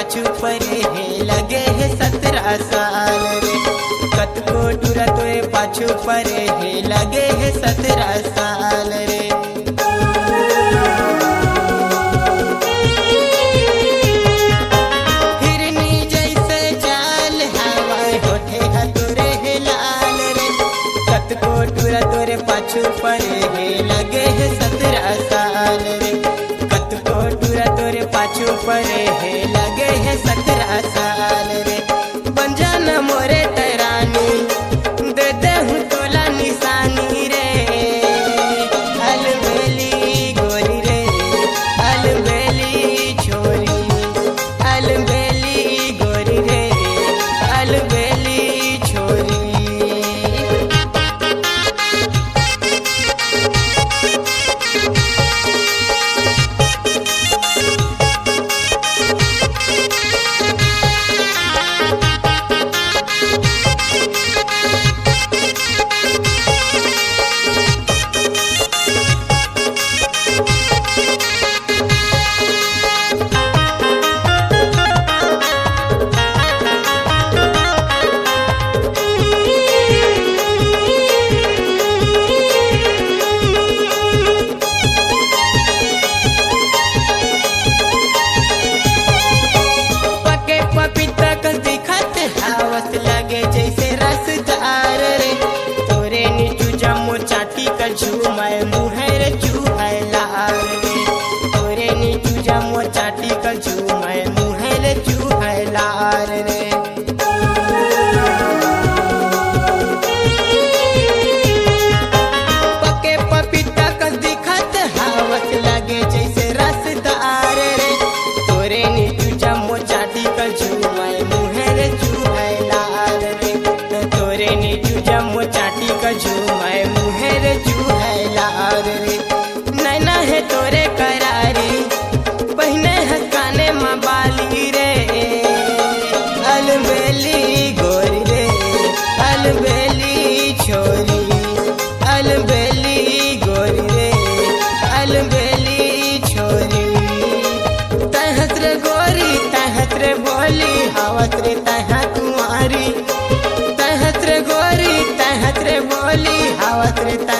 पाछू परे हे लगे है 17 साल रे। कतको टूरा तोरे पाछू परे हे लगे है 17 साल रे। हिरनी जैसे चाल हवाए होठे हतुरे हे लाल रे। कतको टूरा तोरे पाछू परे हे लगे है 17 साल रे। कतको टूरा तोरे पाछू परे हे लगे है 17 साल रे। बन जाना मोरे तरानी दे दे हूँ तोला निशानी रे। अलबेली गोरी रे अलबेली छोरी अलबेली गोरी रे अलबेली छोरी। पपीता का दिखत हवस लगे जैसे रसदार रे। तोरे नीचू जमो चाटी का झूमर मुहर चूहर लार रे। तोरे नीचू जमो चाटी का झूमर मुहर चूहर लार रे। पके पपीता का दिखत हवस लगे जैसे रसदार रे। तोरे नीचू जमो चाटी का झूमर मुहर चूहर लाल रे। तोरे नीचू जमो चाटी का झूमर मुहर चूहर लाल रे। नैना है तोरे करारी पहने है काने में बाली रे। अलबेली गोरी रे अलबेली छोरी अलबेली गोरी रे अलबेली छोरी। तहत रे गोरी तहत रे बोली हवस रे तह कुंवारी। तहत रे गोरी तहत रे बोली हवस रे तह